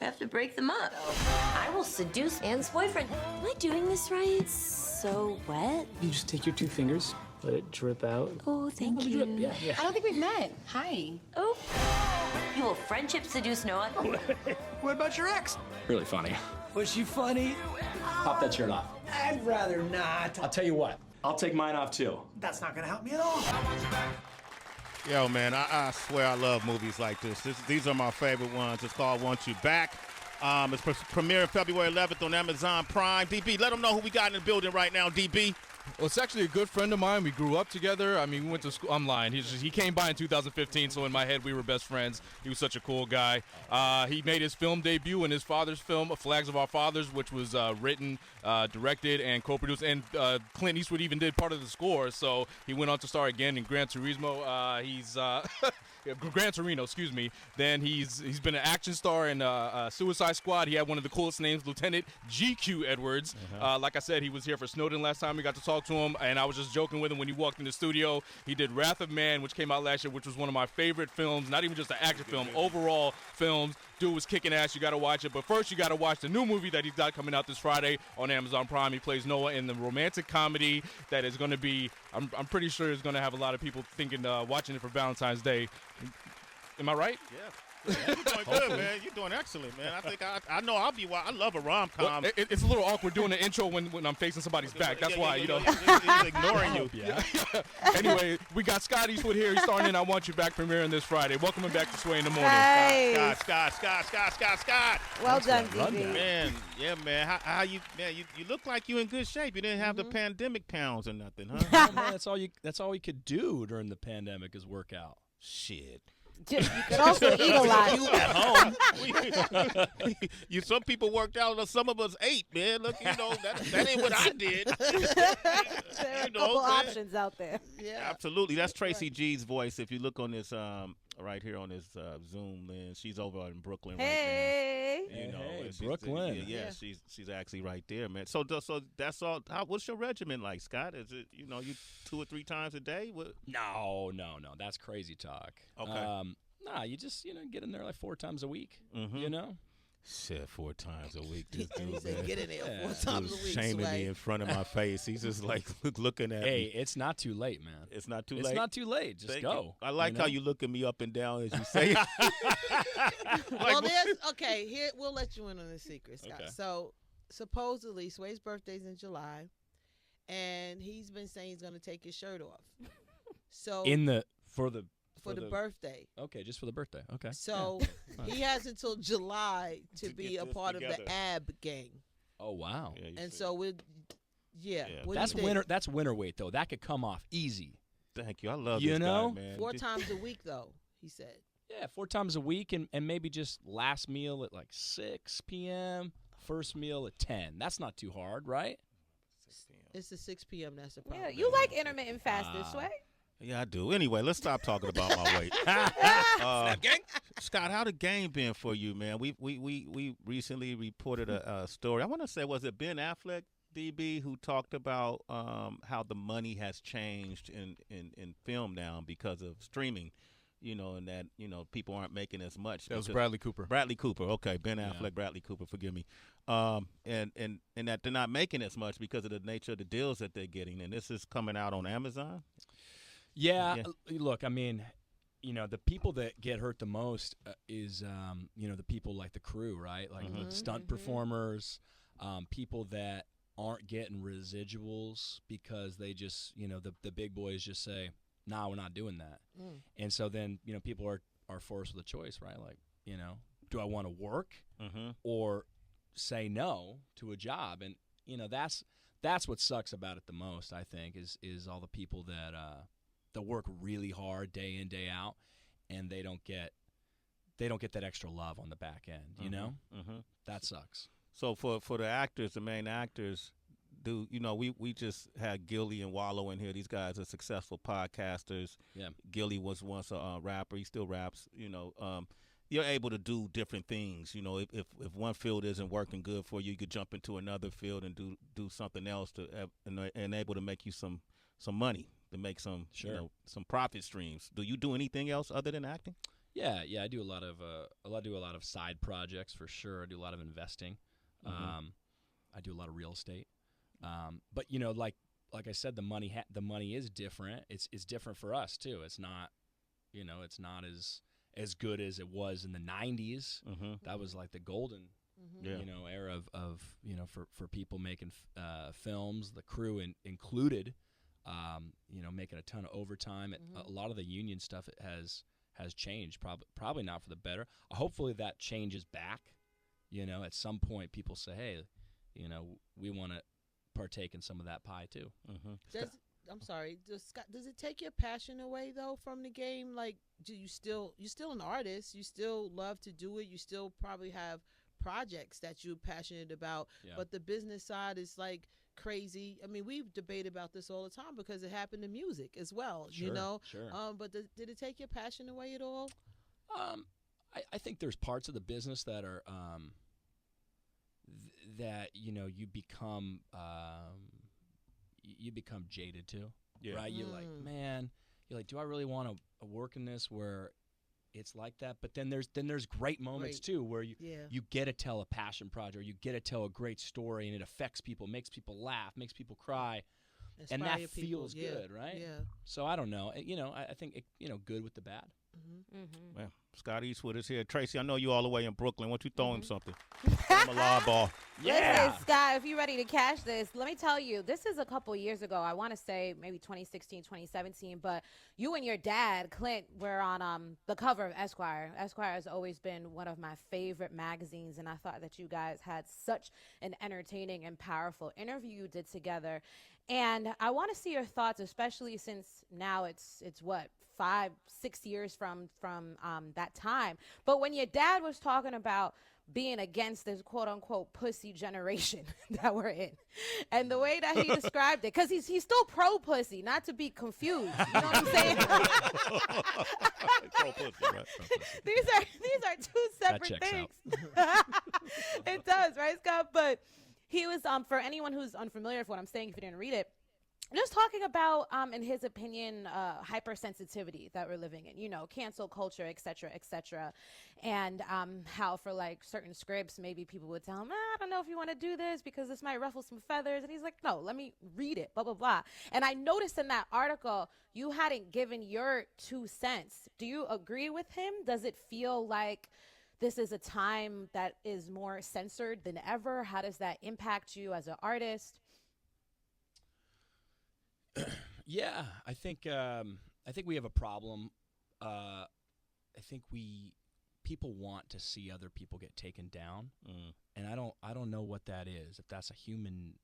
have to break them up. I will seduce Anne's boyfriend. Am I doing this right? It's so wet. You just take your 2 fingers, let it drip out. Oh, thank you. Yeah. I don't think we've met. Hi. Oh. You will friendship seduce Noah. What about your ex? Really funny. Was she funny? Pop that shirt off. I'd rather not. I'll tell you what. I'll take mine off too. That's not gonna help me at all. Yo, man, I swear I love movies like this. These are my favorite ones. It's called Want You Back. It's premiering February 11th on Amazon Prime. DB, let them know who we got in the building right now, DB. Well, it's actually a good friend of mine. We grew up together. I mean, we went to school. I'm lying. He came by in 2015, so in my head, we were best friends. He was such a cool guy. He made his film debut in his father's film, Flags of Our Fathers, which was written, directed, and co-produced. And Clint Eastwood even did part of the score, so he went on to star again in Gran Turismo. Gran Torino, excuse me. Then he's been an action star in Suicide Squad. He had one of the coolest names, Lieutenant GQ Edwards. Like I said, he was here for Snowden last time. We got to talk to him, and I was just joking with him when he walked in the studio. He did Wrath of Man, which came out last year, which was one of my favorite films, not even just an action film, overall films. Dude was kicking ass. You got to watch it. But first, you got to watch the new movie that he's got coming out this Friday on Amazon Prime. He plays Noah in the romantic comedy that is going to be, I'm pretty sure is going to have a lot of people thinking, watching it for Valentine's Day. Am I right? Yeah. You're doing good, man. You're doing excellent, man. I think I know I'll be. I love a rom-com. Well, it's a little awkward doing the intro when I'm facing somebody's back. That's why, you know. He's ignoring you. Yeah. Anyway, we got Scott Eastwood here. He's starting in I Want You Back premiering this Friday. Welcome him back to Sway in the Morning. Nice. Scott. Well done, DB. Man, yeah, man. How you, man? You look like you in good shape. You didn't have the pandemic pounds or nothing, huh? Yeah, man, that's all you could do during the pandemic is work out. Shit. You could also eat a lot. You at home. Some people worked out, some of us ate, man. Look, that ain't what I did. There are a couple options out there. Yeah, absolutely. That's Tracy G's voice. If you look on this, right here on this Zoom lens, she's over in Brooklyn hey. right now. Hey, She's, Brooklyn. Yeah, she's actually right there, man. So that's all. What's your regimen like, Scott? Is it you 2 or 3 times a day? What? No. That's crazy talk. Okay. You just get in there like 4 times a week. Mm-hmm. Shit, 4 times a week. This dude, He said, man. get in there 4 times a week. Shaming me in front of my face. He's just like looking at me. Hey, it's not too late, man. It's not too late. It's not too late. Just Thank go. you. I like how you looking me up and down as you say it. Well, here we'll let you in on the secret, Scott. Okay. So supposedly Sway's birthday's in July, and he's been saying he's going to take his shirt off. So for the birthday. Okay, just for the birthday. Okay. So he has until July to be a part of the AB gang. Oh wow. Yeah, and so what that's winter. That's winter weight though. That could come off easy. Thank you. I love this guy, man. 4 times a week though, he said. Yeah, 4 times a week, and maybe just last meal at like 6 p.m. First meal at 10. That's not too hard, right? It's the 6 p.m. That's the problem. Yeah, you like intermittent fasting, Sway? Yeah, I do. Anyway, let's stop talking about my weight. Scott, how the game been for you, man? We recently reported a story. I want to say, was it Ben Affleck, DB, who talked about how the money has changed in film now because of streaming, and that people aren't making as much. That was Bradley Cooper. Bradley Cooper, okay, Ben Affleck, Bradley Cooper, forgive me. And that they're not making as much because of the nature of the deals that they're getting, and this is coming out on Amazon. Yeah, look, I mean, the people that get hurt the most is, the people like the crew, right? Like stunt performers, people that aren't getting residuals because they just, the big boys just say, nah, we're not doing that. And so then, people are forced with a choice, right? Like, do I want to work or say no to a job? And, that's what sucks about it the most, I think, is all the people that work really hard day in, day out, and they don't get that extra love on the back end, That sucks. So for the actors, the main actors, we just had Gilly and Wallow in here. These guys are successful podcasters. Yeah. Gilly was once a rapper. He still raps, You're able to do different things. If one field isn't working good for you, you could jump into another field and do something else and able to make you some money, to make some some profit streams. Do you do anything else other than acting? Yeah, I do a lot of side projects for sure. I do a lot of investing. I do a lot of real estate. But like I said, the money is different. It's different for us too. It's not, it's not as good as it was in the '90s. That was like the golden, era of for people making films. The crew included, making a ton of overtime. A lot of the union stuff has changed. Probably not for the better. Hopefully that changes back. At some point people say, hey, we want to partake in some of that pie too. I'm sorry. Does it take your passion away though from the game? Like, you're still an artist. You still love to do it. You still probably have projects that you're passionate about. Yeah. But the business side is like crazy. I mean, we've debated about this all the time because it happened to music as well. Sure. But did it take your passion away at all? I think there's parts of the business that are that you become jaded to, right? You're like, do I really want to work in this where it's like that? But then there's great moments too where you get to tell a passion project, or you get to tell a great story, and it affects people, makes people laugh, makes people cry, and that feels good, right? Yeah. So I don't know, I think good with the bad. Well, Scott Eastwood is here. Tracy, I know you all the way in Brooklyn. Why don't you throw him something? Throw him a live ball. Listen, Scott, if you're ready to catch this, let me tell you, this is a couple years ago. I want to say maybe 2016, 2017, but you and your dad, Clint, were on the cover of Esquire. Esquire has always been one of my favorite magazines, and I thought that you guys had such an entertaining and powerful interview you did together. And I want to see your thoughts, especially since now it's what, 5-6 years from that time. But when your dad was talking about being against this quote unquote pussy generation that we're in, and the way that he described it, because he's still pro pussy, not to be confused. You know what I'm saying? Pro pussy, right? These are two separate things. It does, right, Scott? But he was for anyone who's unfamiliar with what I'm saying, if you didn't read it, just talking about, in his opinion, hypersensitivity that we're living in, cancel culture, et cetera, and how for like certain scripts, maybe people would tell him, I don't know if you want to do this because this might ruffle some feathers. And he's like, no, let me read it, blah, blah, blah. And I noticed in that article, you hadn't given your 2 cents. Do you agree with him? Does it feel like this is a time that is more censored than ever? How does that impact you as an artist? Yeah, I think we have a problem. I think people want to see other people get taken down, and I don't know what that is. If that's a human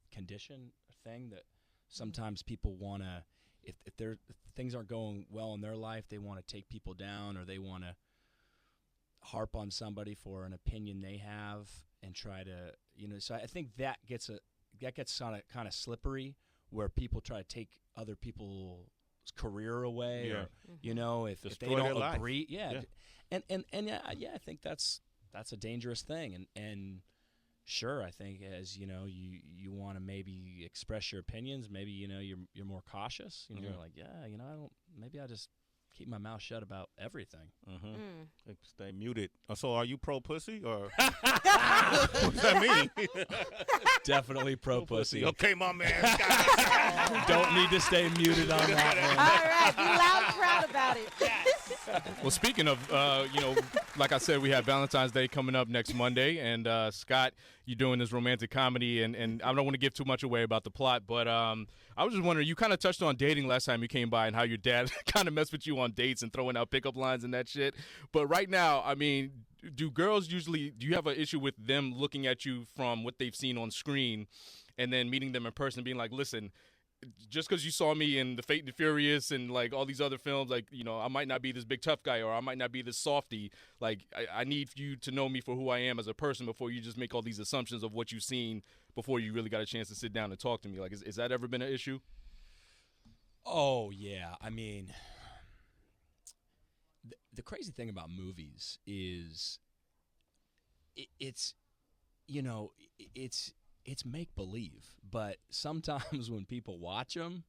condition thing that sometimes people want to, if things aren't going well in their life, they want to take people down, or they want to harp on somebody for an opinion they have and try to, So I think that gets kind of slippery, where people try to take other people's career away, or if they don't agree, and I think that's a dangerous thing, and sure, I think as you want to maybe express your opinions, maybe you're more cautious, you're like, maybe I just keep my mouth shut about everything. Stay muted. So are you pro pussy, or what does that mean? Definitely pro pussy. Okay, my man. Don't need to stay muted on that one. All right, be loud and proud about it. Well, speaking of, like I said, we have Valentine's Day coming up next Monday, and Scott, you're doing this romantic comedy, and I don't want to give too much away about the plot, but I was just wondering, you kind of touched on dating last time you came by and how your dad kind of messed with you on dates and throwing out pickup lines and that shit. But right now, I mean, do you have an issue with them looking at you from what they've seen on screen and then meeting them in person and being like, listen, just because you saw me in The Fate and the Furious and like all these other films, like, I might not be this big tough guy, or I might not be this softy. Like, I need you to know me for who I am as a person before you just make all these assumptions of what you've seen before you really got a chance to sit down and talk to me. Like, is that ever been an issue? Oh, yeah. I mean, the crazy thing about movies is it's make believe, but sometimes when people watch them,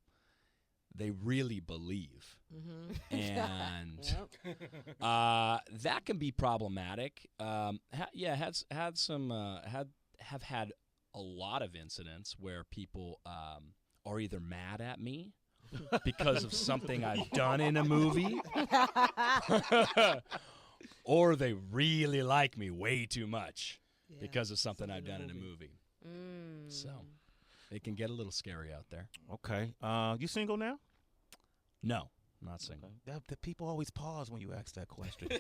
they really believe. Mm-hmm. And that can be problematic. Have had a lot of incidents where people are either mad at me because of something I've done in a movie, or they really like me way too much because of something I've done in a movie. So it can get a little scary out there. Okay. You single now? No, not single. The people always pause when you ask that question. So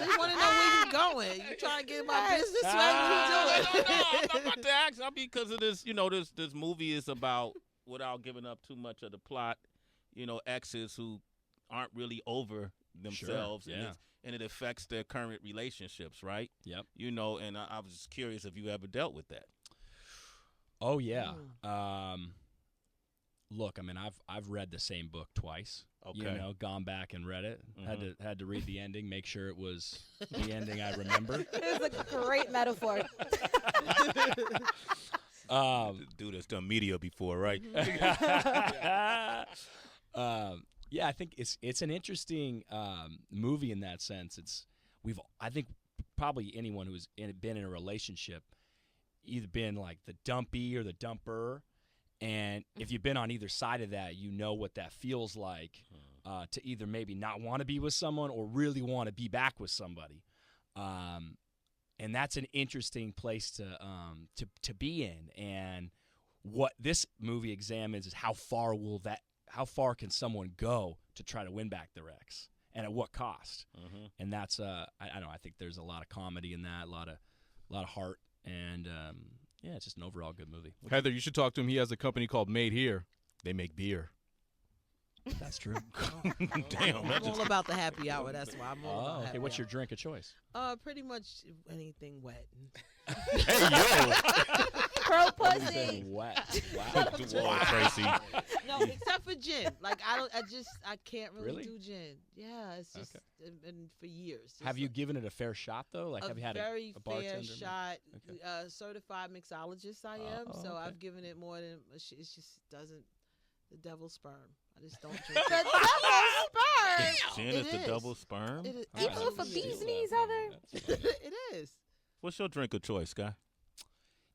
you want to know where you going? You trying to get my business right? What you doing? No, I'm not about to ask. I mean, because of this, this movie is about, without giving up too much of the plot, exes who aren't really over themselves, Sure, and it affects their current relationships, right? Yep. And I was just curious if you ever dealt with that. Oh yeah. Look, I mean, I've read the same book twice. Okay. Gone back and read it. Had to read the ending, make sure it was the ending I remember. It's a great metaphor. Dude that's done media before, right? Yeah, I think it's an interesting movie in that sense. I think probably anyone who's been in a relationship, either been like the dumpy or the dumper, and if you've been on either side of that, you know what that feels like to either maybe not want to be with someone or really want to be back with somebody, and that's an interesting place to be in. And what this movie examines is how far can someone go to try to win back their ex, and at what cost? And that's I don't know. I think there's a lot of comedy in that, a lot of heart, and it's just an overall good movie. Heather, you should talk to him. He has a company called Made Here. They make beer. That's true. Damn, I'm all about the happy hour. That's why I'm all about okay. happy What's hour. your drink of choice? Pretty much anything wet. Hey yo, Pro pussy. wet. Wow. Whoa, Tracy. No, except for gin. Like I can't really Really? do gin. Yeah, it's just been for years. Just Have you given it a fair shot though? Like, have you had very a bartender? fair shot? Okay. Certified mixologist I am, so okay. I've given it more than it just doesn't. The devil's sperm. I just don't drink The it. devil's sperm. Gin It is the is. double sperm? It is. Even with a Absolutely. bee's knees, Heather. It is. What's your drink of choice, guy?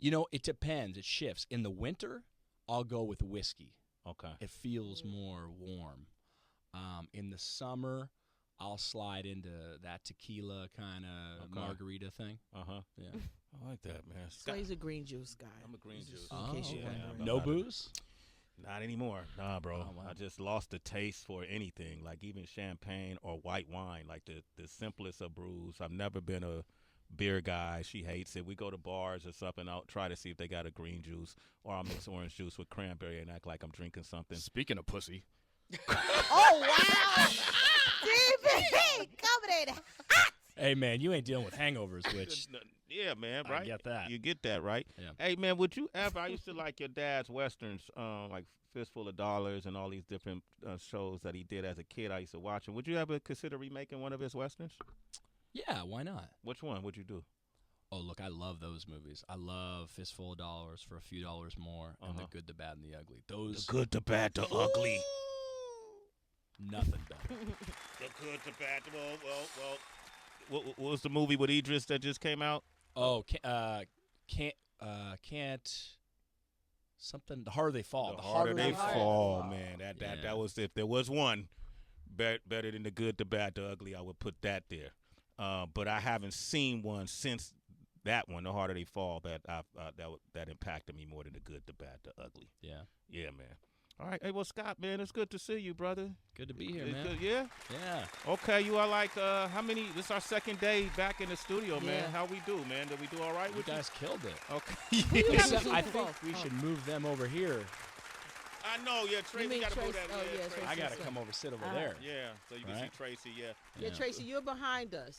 It depends. It shifts. In the winter, I'll go with whiskey. Okay. It feels more warm. In the summer, I'll slide into that tequila kind of margarita thing. Uh-huh. Yeah. I like that, man. Sway's a green juice guy. I'm a green juice. In case you're okay. wondering. No booze? Not anymore. Nah, bro. Oh, wow. I just lost the taste for anything, like even champagne or white wine, like the simplest of brews. I've never been a beer guy. She hates it. We go to bars or something. I'll try to see if they got a green juice, or I'll mix orange juice with cranberry and act like I'm drinking something. Speaking of pussy. Oh wow. DB coming in hot. Hey, man, you ain't dealing with hangovers, which Yeah, man, I right? get that. You get that, right? Yeah. Hey, man, would you ever, I used to like your dad's Westerns, like Fistful of Dollars and all these different shows that he did as a kid. I used to watch them. Would you ever consider remaking one of his Westerns? yeah, why not? Which one would you do? Oh, look, I love those movies. I love Fistful of Dollars for a few dollars more, and The Good, the Bad, and the Ugly. Those The Good, the Bad, the Ugly. nothing better. The Good, the Bad, well. What was the movie with Idris that just came out? Oh, can't something. The harder they fall. The harder they fall, man. Yeah. That was, if there was one better than The Good, the Bad, the Ugly, I would put that there. But I haven't seen one since that one, The Harder They Fall, that impacted me more than The Good, the Bad, the Ugly. Yeah. Yeah, man. All right. Hey, well, Scott, man, it's good to see you, brother. Good to be here, It's man. good, yeah? Yeah. Okay, you are like, how many? This is our second day back in the studio, man. Yeah. How we do, man? Did we do all right You with guys killed it. you? Okay. You have a Except I Super think Bowl. we should move them over here. I know, yeah, Tracy mean got to move Tracy- that. oh, yeah, Tracy. Tracy. I got to come over, sit over there. Yeah, so you can Right. see Tracy, yeah. Yeah, Tracy, you're behind us.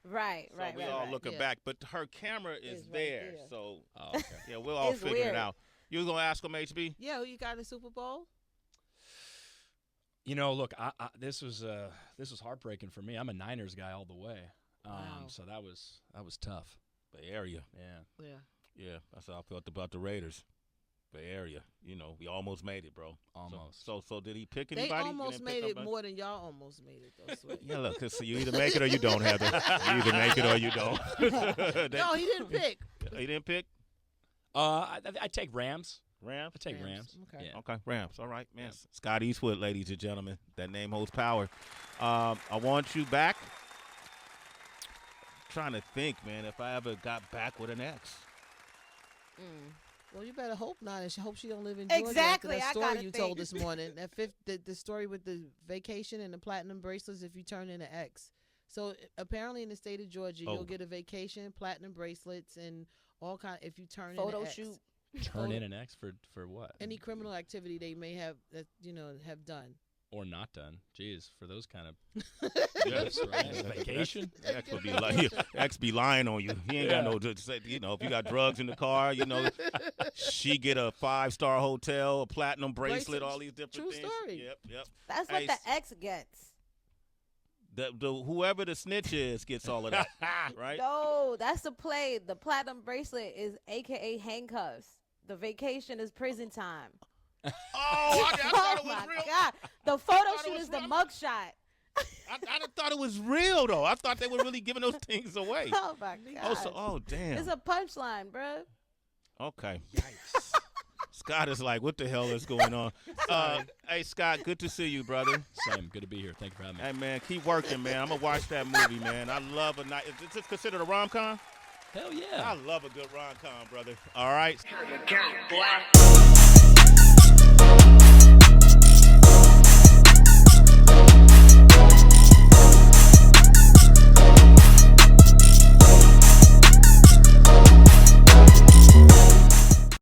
Right, So right, we right. all right. looking Yeah. back, but her camera is Is right there, there. so Oh, okay. yeah, we'll all It's figure it weird. out. You was gonna ask him, HB? Yeah, who you got in the Super Bowl? Look, this was heartbreaking for me. I'm a Niners guy all the way. Wow. So that was tough. Bay Area. Yeah. Yeah. Yeah, that's how I felt about the Raiders. Bay Area. You know, we almost made it, bro. Almost. So did he pick They anybody? almost made it more than y'all almost made it, though. Sway. Yeah, look, 'cause you either make it or you don't, Heather. You either make it or you don't. No, he didn't pick. He didn't pick? I take Rams. Rams? I take Rams. Okay. Yeah. Okay, Rams. All right, man. Yeah. Scott Eastwood, ladies and gentlemen. That name holds power. I want you back. Trying to think, man, if I ever got back with an ex. Well, you better hope not. And hope she don't live in Georgia. Exactly, After that I story gotta you think. told this morning. The story with the vacation and the platinum bracelets. If you turn in an ex, so apparently in the state of Georgia, you'll get a vacation, platinum bracelets, and all kind. If you turn Photo in an shoot. ex. Turn in an ex for what? Any criminal activity they may have have done. Or not done. Jeez, for those kind of gifts, right? Vacation. Ex would be like, ex be lying on you. He ain't got no, you know, if you got drugs in the car, you know, she get a 5-star hotel, a platinum bracelet, all these different True things. story. Yep. That's what the ex gets. The whoever the snitch is gets all of that, right? No, that's the play. The platinum bracelet is AKA handcuffs. The vacation is prison time. Oh, I thought it was my real. God. The photo shoot is the mugshot. I thought it was real though. I thought they were really giving those things away. Oh my God. Oh damn. It's a punchline, bruh. Okay. Yikes. Scott is like, what the hell is going on? Hey, Scott, good to see you, brother. Same. Good to be here. Thank you for having me. Hey, man, keep working, man. I'm going to watch that movie, man. I love a night. Is this considered a rom-com? Hell yeah. I love a good rom-com, brother. All right.